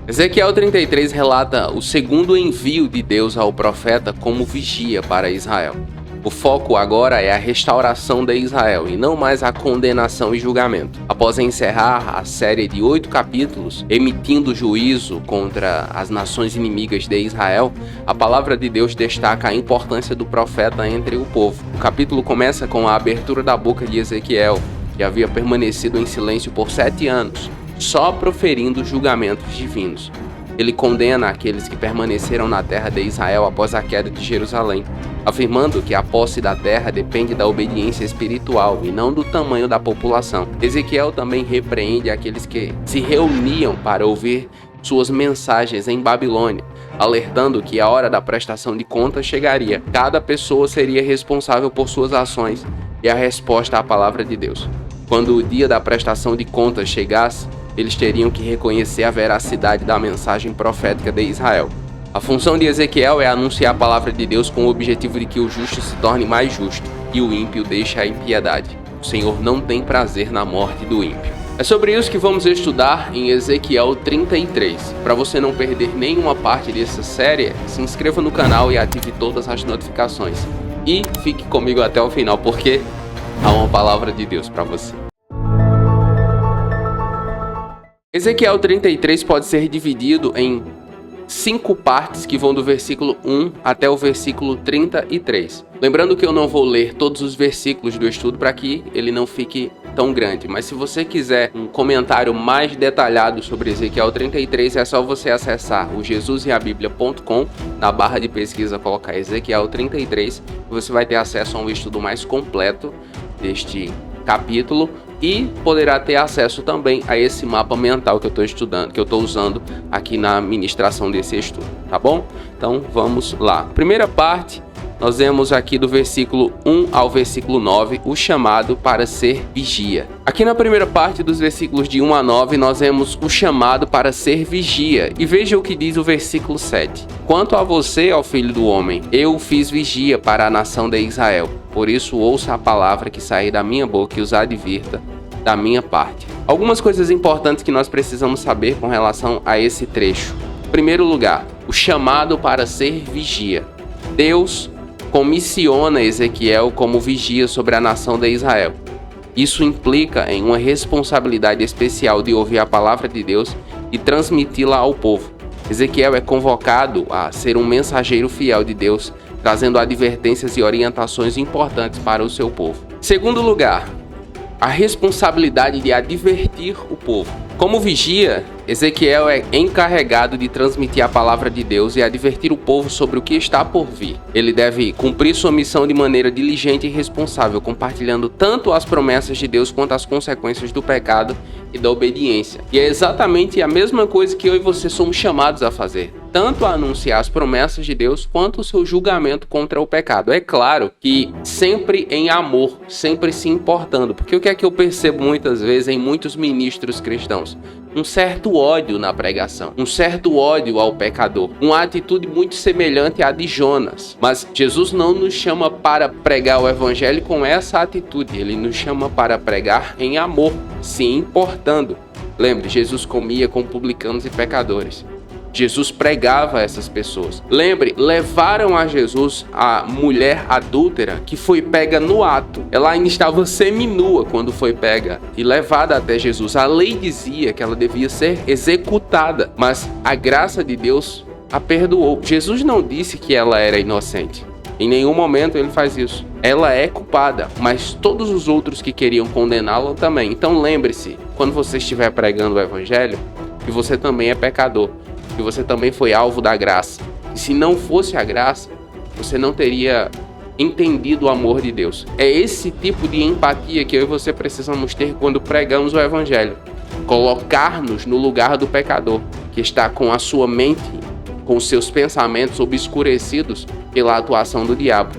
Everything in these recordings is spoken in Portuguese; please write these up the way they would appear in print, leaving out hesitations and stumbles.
Ezequiel 33 relata o segundo envio de Deus ao profeta como vigia para Israel. O foco agora é a restauração de Israel e não mais a condenação e julgamento. Após encerrar a série de 8 capítulos, emitindo juízo contra as nações inimigas de Israel, a palavra de Deus destaca a importância do profeta entre o povo. O capítulo começa com a abertura da boca de Ezequiel, que havia permanecido em silêncio por 7 anos, só proferindo julgamentos divinos. Ele condena aqueles que permaneceram na terra de Israel após a queda de Jerusalém, afirmando que a posse da terra depende da obediência espiritual e não do tamanho da população. Ezequiel também repreende aqueles que se reuniam para ouvir suas mensagens em Babilônia, alertando que a hora da prestação de contas chegaria. Cada pessoa seria responsável por suas ações e a resposta à palavra de Deus. Quando o dia da prestação de contas chegasse, eles teriam que reconhecer a veracidade da mensagem profética de Israel. A função de Ezequiel é anunciar a palavra de Deus com o objetivo de que o justo se torne mais justo e o ímpio deixe a impiedade. O Senhor não tem prazer na morte do ímpio. É sobre isso que vamos estudar em Ezequiel 33. Para você não perder nenhuma parte dessa série, se inscreva no canal e ative todas as notificações. E fique comigo até o final, porque há uma palavra de Deus para você. Ezequiel 33 pode ser dividido em 5 partes que vão do versículo 1 até o versículo 33. Lembrando que eu não vou ler todos os versículos do estudo para que ele não fique tão grande, mas se você quiser um comentário mais detalhado sobre Ezequiel 33, é só você acessar o jesuseabiblia.com, na barra de pesquisa colocar Ezequiel 33, e você vai ter acesso a um estudo mais completo deste capítulo e poderá ter acesso também a esse mapa mental que eu estou estudando, que eu estou usando aqui na ministração desse estudo, tá bom? Então vamos lá. Primeira parte, nós vemos aqui do versículo 1 ao versículo 9 o chamado para ser vigia. Aqui na primeira parte dos versículos de 1 a 9 nós vemos o chamado para ser vigia. E veja o que diz o versículo 7. Quanto a você, ó filho do homem, eu fiz vigia para a nação de Israel. Por isso ouça a palavra que sair da minha boca e os advirta da minha parte. Algumas coisas importantes que nós precisamos saber com relação a esse trecho. Em primeiro lugar, o chamado para ser vigia. Deus comissiona Ezequiel como vigia sobre a nação de Israel. Isso implica em uma responsabilidade especial de ouvir a palavra de Deus e transmiti-la ao povo. Ezequiel é convocado a ser um mensageiro fiel de Deus, trazendo advertências e orientações importantes para o seu povo. Segundo lugar, a responsabilidade de advertir o povo. Como vigia, Ezequiel é encarregado de transmitir a palavra de Deus e advertir o povo sobre o que está por vir. Ele deve cumprir sua missão de maneira diligente e responsável, compartilhando tanto as promessas de Deus quanto as consequências do pecado e da obediência. E é exatamente a mesma coisa que eu e você somos chamados a fazer, tanto a anunciar as promessas de Deus quanto o seu julgamento contra o pecado. É claro que sempre em amor, sempre se importando, porque o que é que eu percebo muitas vezes em muitos ministros cristãos? Um certo ódio na pregação, um certo ódio ao pecador, uma atitude muito semelhante à de Jonas. Mas Jesus não nos chama para pregar o evangelho com essa atitude, ele nos chama para pregar em amor, se importando. Lembre, Jesus comia com publicanos e pecadores. Jesus pregava a essas pessoas. Lembre, levaram a Jesus a mulher adúltera que foi pega no ato. Ela ainda estava seminua quando foi pega e levada até Jesus. A lei dizia que ela devia ser executada, mas a graça de Deus a perdoou. Jesus não disse que ela era inocente. Em nenhum momento ele faz isso. Ela é culpada, mas todos os outros que queriam condená-la também. Então lembre-se, quando você estiver pregando o evangelho, que você também é pecador, que você também foi alvo da graça. E se não fosse a graça, você não teria entendido o amor de Deus. É esse tipo de empatia que eu e você precisamos ter quando pregamos o evangelho. Colocar-nos no lugar do pecador, que está com a sua mente, com os seus pensamentos obscurecidos pela atuação do diabo.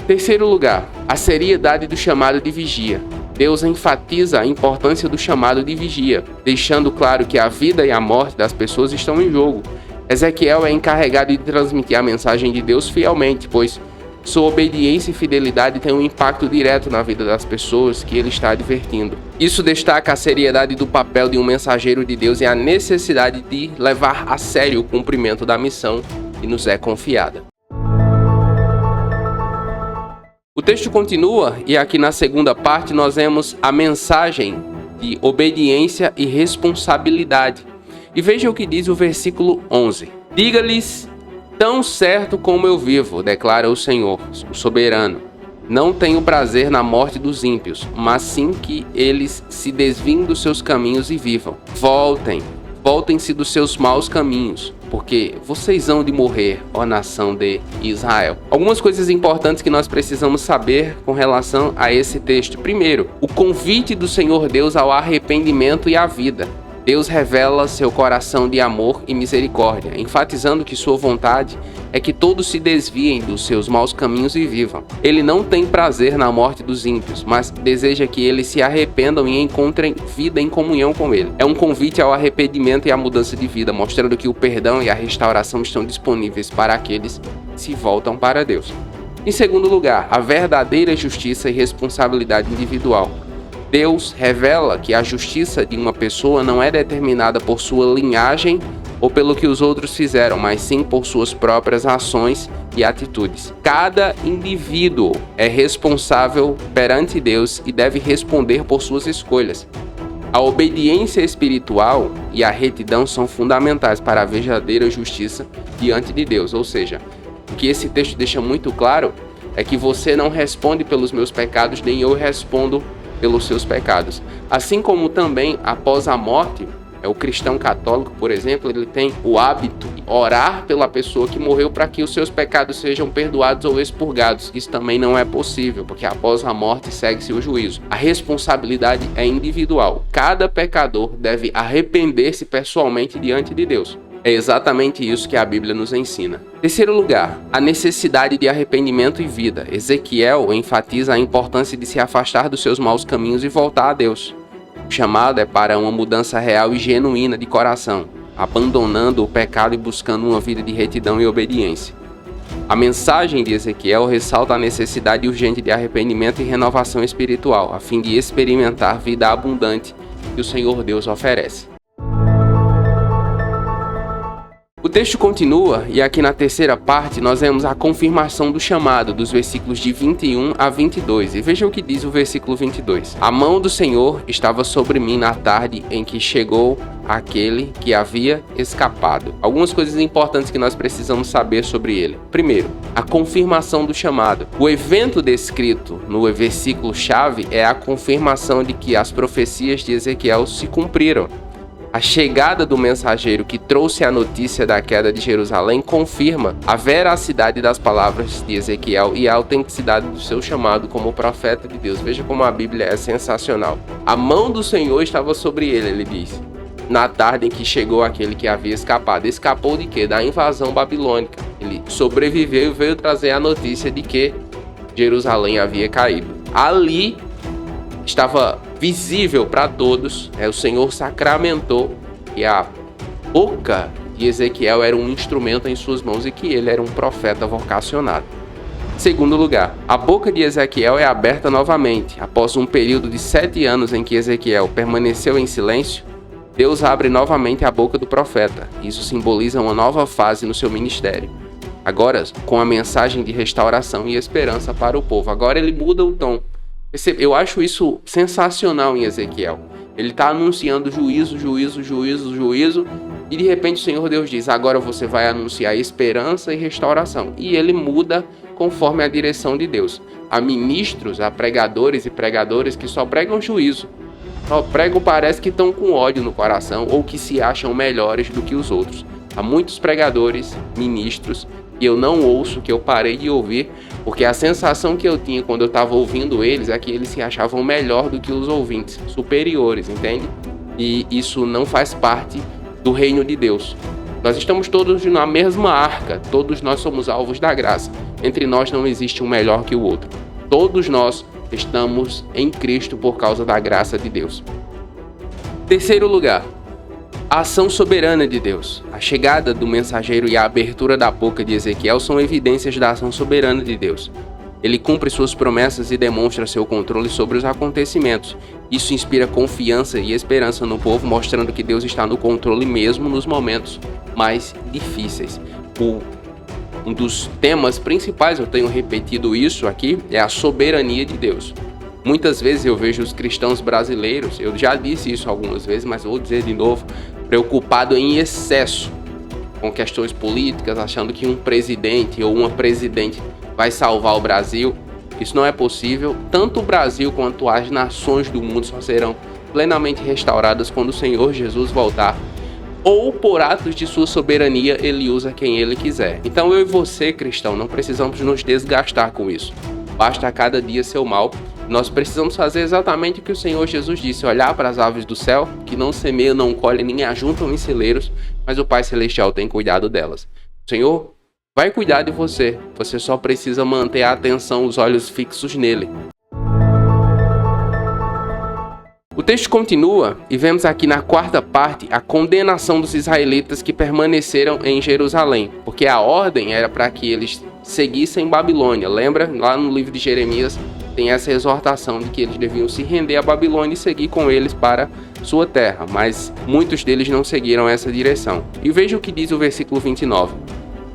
Terceiro lugar, a seriedade do chamado de vigia. Deus enfatiza a importância do chamado de vigia, deixando claro que a vida e a morte das pessoas estão em jogo. Ezequiel é encarregado de transmitir a mensagem de Deus fielmente, pois Sua obediência e fidelidade têm um impacto direto na vida das pessoas que ele está advertindo. Isso destaca a seriedade do papel de um mensageiro de Deus e a necessidade de levar a sério o cumprimento da missão que nos é confiada. O texto continua e aqui na segunda parte nós vemos a mensagem de obediência e responsabilidade. E veja o que diz o versículo 11. Diga-lhes: tão certo como eu vivo, declara o Senhor, o soberano, não tenho prazer na morte dos ímpios, mas sim que eles se desviem dos seus caminhos e vivam. Voltem-se dos seus maus caminhos, porque vocês hão de morrer, ó nação de Israel. Algumas coisas importantes que nós precisamos saber com relação a esse texto. Primeiro, o convite do Senhor Deus ao arrependimento e à vida. Deus revela seu coração de amor e misericórdia, enfatizando que sua vontade é que todos se desviem dos seus maus caminhos e vivam. Ele não tem prazer na morte dos ímpios, mas deseja que eles se arrependam e encontrem vida em comunhão com ele. É um convite ao arrependimento e à mudança de vida, mostrando que o perdão e a restauração estão disponíveis para aqueles que se voltam para Deus. Em segundo lugar, a verdadeira justiça e responsabilidade individual. Deus revela que a justiça de uma pessoa não é determinada por sua linhagem ou pelo que os outros fizeram, mas sim por suas próprias ações e atitudes. Cada indivíduo é responsável perante Deus e deve responder por suas escolhas. A obediência espiritual e a retidão são fundamentais para a verdadeira justiça diante de Deus. Ou seja, o que esse texto deixa muito claro é que você não responde pelos meus pecados, nem eu respondo pelos seus pecados. Assim como também após a morte, o cristão católico, por exemplo, ele tem o hábito de orar pela pessoa que morreu para que os seus pecados sejam perdoados ou expurgados. Isso também não é possível, porque após a morte segue-se o juízo. A responsabilidade é individual. Cada pecador deve arrepender-se pessoalmente diante de Deus. É exatamente isso que a Bíblia nos ensina. Terceiro lugar, a necessidade de arrependimento e vida. Ezequiel enfatiza a importância de se afastar dos seus maus caminhos e voltar a Deus. O chamado é para uma mudança real e genuína de coração, abandonando o pecado e buscando uma vida de retidão e obediência. A mensagem de Ezequiel ressalta a necessidade urgente de arrependimento e renovação espiritual, a fim de experimentar vida abundante que o Senhor Deus oferece. O texto continua e aqui na terceira parte nós vemos a confirmação do chamado dos versículos de 21 a 22. E veja o que diz o versículo 22. A mão do Senhor estava sobre mim na tarde em que chegou aquele que havia escapado. Algumas coisas importantes que nós precisamos saber sobre ele. Primeiro, a confirmação do chamado. O evento descrito no versículo-chave é a confirmação de que as profecias de Ezequiel se cumpriram. A chegada do mensageiro que trouxe a notícia da queda de Jerusalém confirma a veracidade das palavras de Ezequiel e a autenticidade do seu chamado como profeta de Deus. Veja como a Bíblia é sensacional. A mão do Senhor estava sobre ele diz, na tarde em que chegou aquele que havia escapado. Escapou de quê? Da invasão babilônica. Ele sobreviveu e veio trazer a notícia de que Jerusalém havia caído. Ali estava visível para todos, o Senhor sacramentou que a boca de Ezequiel era um instrumento em suas mãos e que ele era um profeta vocacionado. Segundo lugar, a boca de Ezequiel é aberta novamente. Após um período de 7 anos em que Ezequiel permaneceu em silêncio, Deus abre novamente a boca do profeta. Isso simboliza uma nova fase no seu ministério. Agora, com a mensagem de restauração e esperança para o povo. Agora ele muda o tom. Eu acho isso sensacional em Ezequiel. Ele está anunciando juízo, e de repente o Senhor Deus diz, agora você vai anunciar esperança e restauração. E ele muda conforme a direção de Deus. Há ministros, há pregadores e pregadoras que só pregam juízo. Só pregam, parece que estão com ódio no coração ou que se acham melhores do que os outros. Há muitos pregadores, ministros, que eu não ouço, que eu parei de ouvir, porque a sensação que eu tinha quando eu estava ouvindo eles é que eles se achavam melhor do que os ouvintes, superiores, entende? E isso não faz parte do reino de Deus. Nós estamos todos na mesma arca, todos nós somos alvos da graça. Entre nós não existe um melhor que o outro. Todos nós estamos em Cristo por causa da graça de Deus. Terceiro lugar, A ação soberana de Deus. A chegada do mensageiro e a abertura da boca de Ezequiel são evidências da ação soberana de Deus. Ele cumpre suas promessas e demonstra seu controle sobre os acontecimentos. Isso inspira confiança e esperança no povo, mostrando que Deus está no controle mesmo nos momentos mais difíceis. Um dos temas principais, eu tenho repetido isso aqui, é a soberania de Deus. Muitas vezes eu vejo os cristãos brasileiros, eu já disse isso algumas vezes, mas vou dizer de novo, preocupado em excesso com questões políticas, achando que um presidente ou uma presidente vai salvar o Brasil. Isso não é possível. Tanto o Brasil quanto as nações do mundo só serão plenamente restauradas quando o Senhor Jesus voltar, ou por atos de sua soberania ele usa quem ele quiser. Então eu e você, cristão, não precisamos nos desgastar com isso. Basta a cada dia seu mal. Nós precisamos fazer exatamente o que o Senhor Jesus disse: olhar para as aves do céu, que não semeiam, não colhem, nem ajuntam em celeiros, mas o Pai Celestial tem cuidado delas. O Senhor vai cuidar de você. Você só precisa manter a atenção, os olhos fixos nele. O texto continua e vemos aqui na quarta parte a condenação dos israelitas que permaneceram em Jerusalém, porque a ordem era para que eles seguissem Babilônia. Lembra? Lá no livro de Jeremias tem essa exortação de que eles deviam se render à Babilônia e seguir com eles para sua terra, mas muitos deles não seguiram essa direção. E veja o que diz o versículo 29.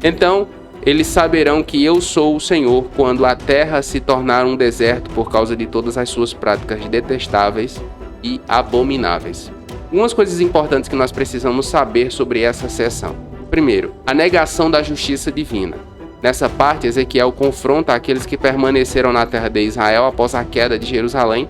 Então eles saberão que eu sou o Senhor quando a terra se tornar um deserto por causa de todas as suas práticas detestáveis e abomináveis. Algumas coisas importantes que nós precisamos saber sobre essa seção. Primeiro, a negação da justiça divina. Nessa parte, Ezequiel confronta aqueles que permaneceram na terra de Israel após a queda de Jerusalém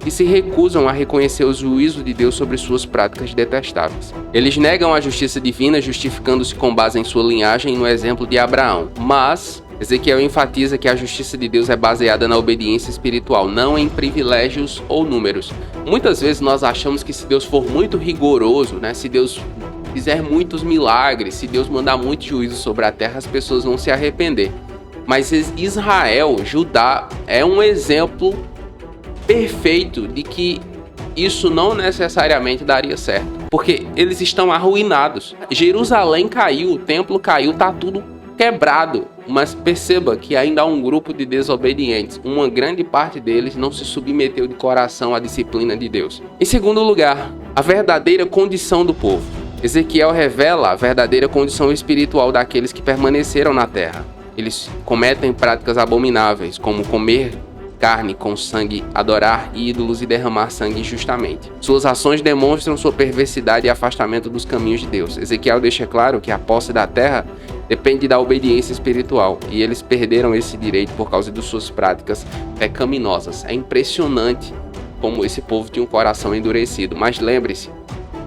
e se recusam a reconhecer o juízo de Deus sobre suas práticas detestáveis. Eles negam a justiça divina, justificando-se com base em sua linhagem e no exemplo de Abraão. Mas Ezequiel enfatiza que a justiça de Deus é baseada na obediência espiritual, não em privilégios ou números. Muitas vezes nós achamos que se Deus for muito rigoroso, se Deus fizer muitos milagres, se Deus mandar muito juízo sobre a terra, as pessoas vão se arrepender. Mas Israel, Judá, é um exemplo perfeito de que isso não necessariamente daria certo, porque eles estão arruinados. Jerusalém caiu, o templo caiu, tá tudo quebrado. Mas perceba que ainda há um grupo de desobedientes. Uma grande parte deles não se submeteu de coração à disciplina de Deus. Em segundo lugar, a verdadeira condição do povo. Ezequiel revela a verdadeira condição espiritual daqueles que permaneceram na terra. Eles cometem práticas abomináveis, como comer carne com sangue, adorar ídolos e derramar sangue injustamente. Suas ações demonstram sua perversidade e afastamento dos caminhos de Deus. Ezequiel deixa claro que a posse da terra depende da obediência espiritual, e eles perderam esse direito por causa de suas práticas pecaminosas. É impressionante como esse povo tinha um coração endurecido, mas lembre-se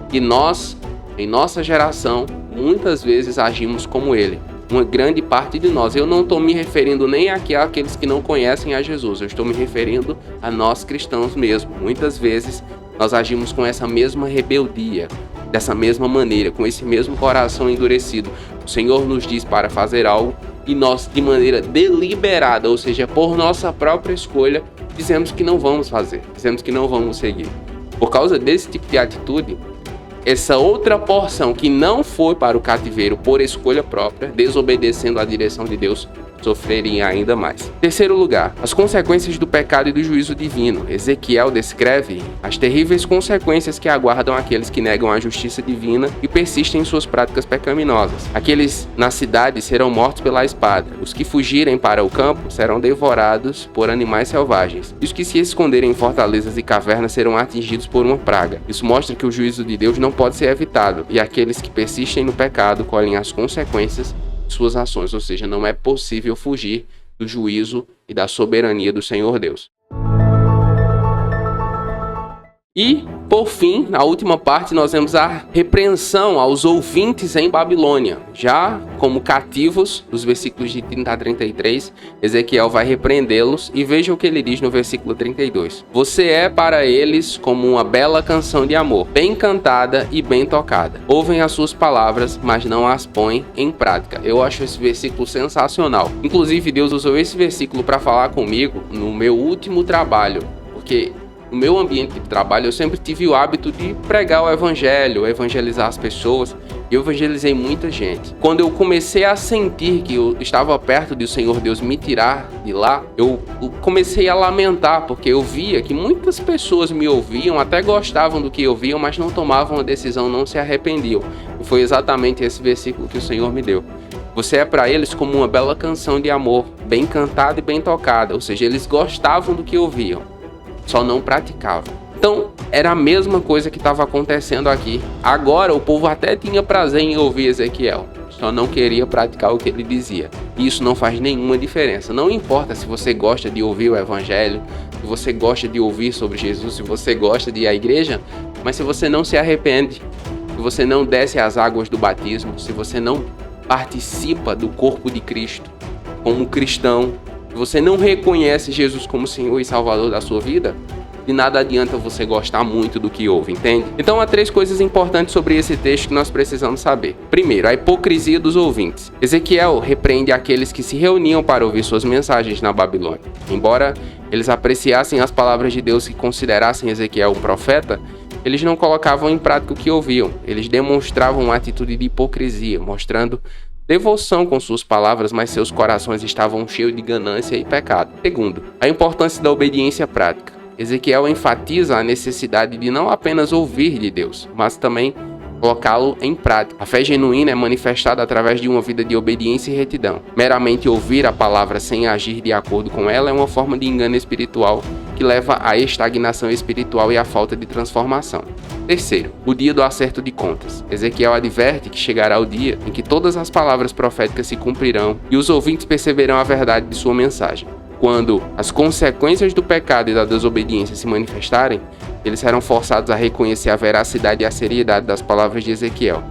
que nós, em nossa geração, muitas vezes agimos como ele. Uma grande parte de nós. Eu não estou me referindo nem aqui àqueles que não conhecem a Jesus. Eu estou me referindo a nós cristãos mesmo. Muitas vezes nós agimos com essa mesma rebeldia, dessa mesma maneira, com esse mesmo coração endurecido. O Senhor nos diz para fazer algo e nós, de maneira deliberada, ou seja, por nossa própria escolha, dizemos que não vamos fazer, dizemos que não vamos seguir. Por causa desse tipo de atitude, essa outra porção que não foi para o cativeiro por escolha própria, desobedecendo à direção de Deus, sofreria ainda mais. Terceiro lugar, as consequências do pecado e do juízo divino. Ezequiel descreve as terríveis consequências que aguardam aqueles que negam a justiça divina e persistem em suas práticas pecaminosas. Aqueles na cidade serão mortos pela espada. Os que fugirem para o campo serão devorados por animais selvagens. E os que se esconderem em fortalezas e cavernas serão atingidos por uma praga. Isso mostra que o juízo de Deus não pode ser evitado, e aqueles que persistem no pecado colhem as consequências suas ações, ou seja, não é possível fugir do juízo e da soberania do Senhor Deus. E, por fim, na última parte, nós vemos a repreensão aos ouvintes em Babilônia. Já como cativos, dos versículos de 30 a 33, Ezequiel vai repreendê-los e veja o que ele diz no versículo 32. Você é para eles como uma bela canção de amor, bem cantada e bem tocada. Ouvem as suas palavras, mas não as põem em prática. Eu acho esse versículo sensacional. Inclusive, Deus usou esse versículo para falar comigo no meu último trabalho, porque no meu ambiente de trabalho, eu sempre tive o hábito de pregar o evangelho, evangelizar as pessoas. Eu evangelizei muita gente. Quando eu comecei a sentir que eu estava perto de o Senhor Deus me tirar de lá, eu comecei a lamentar, porque eu via que muitas pessoas me ouviam, até gostavam do que ouviam, mas não tomavam a decisão, não se arrependiam. E foi exatamente esse versículo que o Senhor me deu. Você é para eles como uma bela canção de amor, bem cantada e bem tocada. Ou seja, eles gostavam do que ouviam, só não praticavam. Então, era a mesma coisa que estava acontecendo aqui. Agora, o povo até tinha prazer em ouvir Ezequiel, só não queria praticar o que ele dizia. E isso não faz nenhuma diferença. Não importa se você gosta de ouvir o evangelho, se você gosta de ouvir sobre Jesus, se você gosta de ir à igreja, mas se você não se arrepende, se você não desce às águas do batismo, se você não participa do corpo de Cristo como cristão, se você não reconhece Jesus como Senhor e Salvador da sua vida, de nada adianta você gostar muito do que ouve, entende? Então há 3 coisas importantes sobre esse texto que nós precisamos saber. Primeiro, a hipocrisia dos ouvintes. Ezequiel repreende aqueles que se reuniam para ouvir suas mensagens na Babilônia. Embora eles apreciassem as palavras de Deus e considerassem Ezequiel um profeta, eles não colocavam em prática o que ouviam. Eles demonstravam uma atitude de hipocrisia, mostrando devoção com suas palavras, mas seus corações estavam cheios de ganância e pecado. Segundo, a importância da obediência prática. Ezequiel enfatiza a necessidade de não apenas ouvir de Deus, mas também colocá-lo em prática. A fé genuína é manifestada através de uma vida de obediência e retidão. Meramente ouvir a palavra sem agir de acordo com ela é uma forma de engano espiritual que leva à estagnação espiritual e à falta de transformação. Terceiro, o dia do acerto de contas. Ezequiel adverte que chegará o dia em que todas as palavras proféticas se cumprirão e os ouvintes perceberão a verdade de sua mensagem. Quando as consequências do pecado e da desobediência se manifestarem, eles serão forçados a reconhecer a veracidade e a seriedade das palavras de Ezequiel.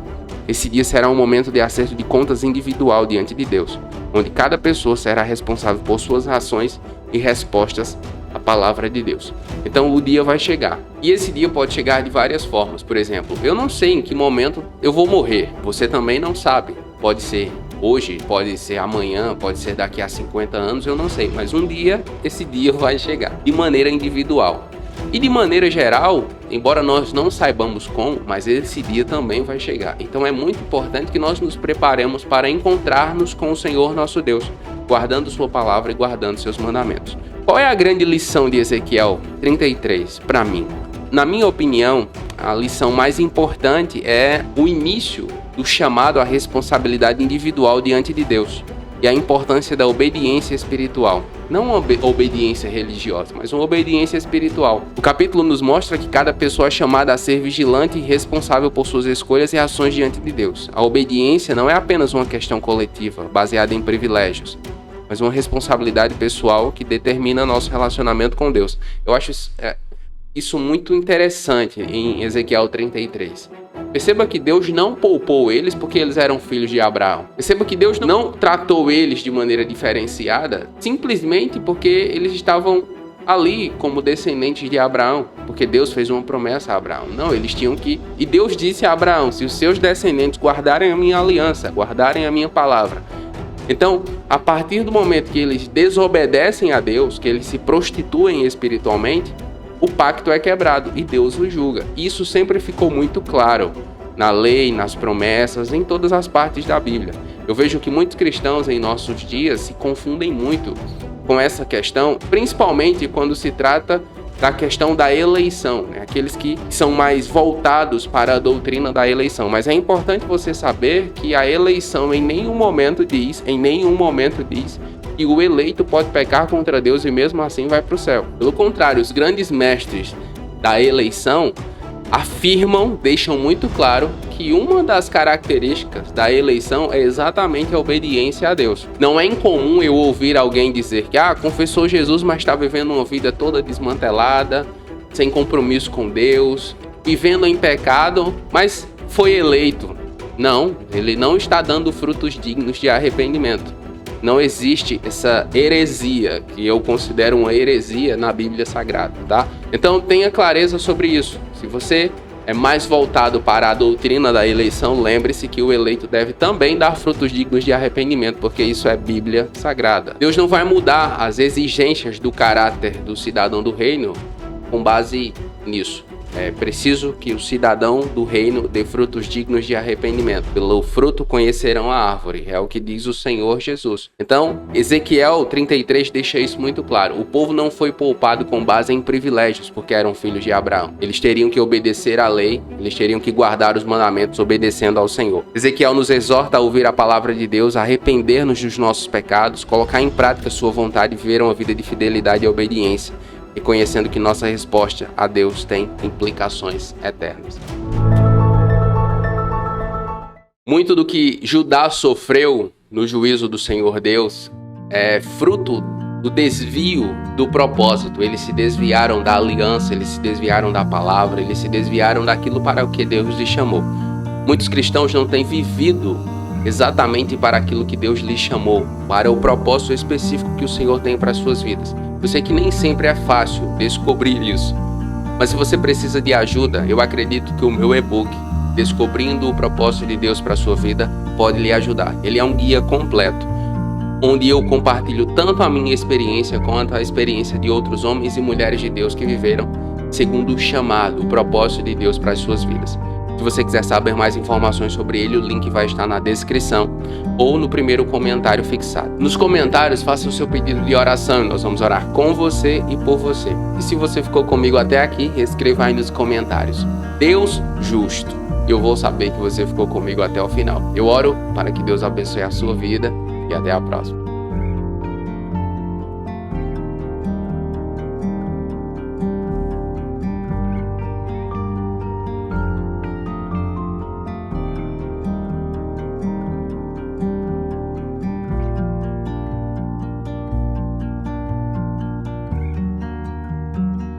Esse dia será um momento de acerto de contas individual diante de Deus, onde cada pessoa será responsável por suas ações e respostas à palavra de Deus. Então o dia vai chegar. E esse dia pode chegar de várias formas. Por exemplo, eu não sei em que momento eu vou morrer. Você também não sabe. Pode ser hoje, pode ser amanhã, pode ser daqui a 50 anos, eu não sei. Mas um dia, esse dia vai chegar, de maneira individual. E de maneira geral, embora nós não saibamos como, mas esse dia também vai chegar. Então é muito importante que nós nos preparemos para encontrar-nos com o Senhor nosso Deus, guardando sua palavra e guardando seus mandamentos. Qual é a grande lição de Ezequiel 33 para mim? Na minha opinião, a lição mais importante é o início do chamado à responsabilidade individual diante de Deus e a importância da obediência espiritual. Não uma obediência religiosa, mas uma obediência espiritual. O capítulo nos mostra que cada pessoa é chamada a ser vigilante e responsável por suas escolhas e ações diante de Deus. A obediência não é apenas uma questão coletiva, baseada em privilégios, mas uma responsabilidade pessoal que determina nosso relacionamento com Deus. Eu acho isso muito interessante em Ezequiel 33. Perceba que Deus não poupou eles porque eles eram filhos de Abraão. Perceba que Deus não tratou eles de maneira diferenciada simplesmente porque eles estavam ali como descendentes de Abraão, porque Deus fez uma promessa a Abraão. Não, eles tinham que... E Deus disse a Abraão, se os seus descendentes guardarem a minha aliança, guardarem a minha palavra. Então, a partir do momento que eles desobedecem a Deus, que eles se prostituem espiritualmente, o pacto é quebrado e Deus o julga. Isso sempre ficou muito claro na lei, nas promessas, em todas as partes da Bíblia. Eu vejo que muitos cristãos em nossos dias se confundem muito com essa questão, principalmente quando se trata da questão da eleição, né? Aqueles que são mais voltados para a doutrina da eleição. Mas é importante você saber que a eleição em nenhum momento diz que o eleito pode pecar contra Deus e mesmo assim vai para o céu. Pelo contrário, os grandes mestres da eleição deixam muito claro que uma das características da eleição é exatamente a obediência a Deus. Não é incomum eu ouvir alguém dizer que confessou Jesus, mas está vivendo uma vida toda desmantelada, sem compromisso com Deus, vivendo em pecado, mas foi eleito. Não, ele não está dando frutos dignos de arrependimento. Não existe essa heresia, que eu considero uma heresia na Bíblia Sagrada, tá? Então tenha clareza sobre isso. Se você é mais voltado para a doutrina da eleição, lembre-se que o eleito deve também dar frutos dignos de arrependimento, porque isso é Bíblia Sagrada. Deus não vai mudar as exigências do caráter do cidadão do reino com base nisso. É preciso que o cidadão do reino dê frutos dignos de arrependimento. Pelo fruto conhecerão a árvore, é o que diz o Senhor Jesus. Então, Ezequiel 33 deixa isso muito claro. O povo não foi poupado com base em privilégios, porque eram filhos de Abraão. Eles teriam que obedecer à lei, eles teriam que guardar os mandamentos obedecendo ao Senhor. Ezequiel nos exorta a ouvir a palavra de Deus, a arrepender-nos dos nossos pecados, colocar em prática sua vontade e viver uma vida de fidelidade e obediência, reconhecendo que nossa resposta a Deus tem implicações eternas. Muito do que Judá sofreu no juízo do Senhor Deus é fruto do desvio do propósito. Eles se desviaram da aliança, eles se desviaram da palavra, eles se desviaram daquilo para o que Deus lhes chamou. Muitos cristãos não têm vivido exatamente para aquilo que Deus lhes chamou, para o propósito específico que o Senhor tem para as suas vidas. Eu sei que nem sempre é fácil descobrir isso, mas se você precisa de ajuda, eu acredito que o meu e-book, Descobrindo o Propósito de Deus para a Sua Vida, pode lhe ajudar. Ele é um guia completo, onde eu compartilho tanto a minha experiência quanto a experiência de outros homens e mulheres de Deus que viveram segundo o chamado, o propósito de Deus para as suas vidas. Se você quiser saber mais informações sobre ele, o link vai estar na descrição ou no primeiro comentário fixado. Nos comentários, faça o seu pedido de oração e nós vamos orar com você e por você. E se você ficou comigo até aqui, escreva aí nos comentários: Deus justo. Eu vou saber que você ficou comigo até o final. Eu oro para que Deus abençoe a sua vida e até a próxima.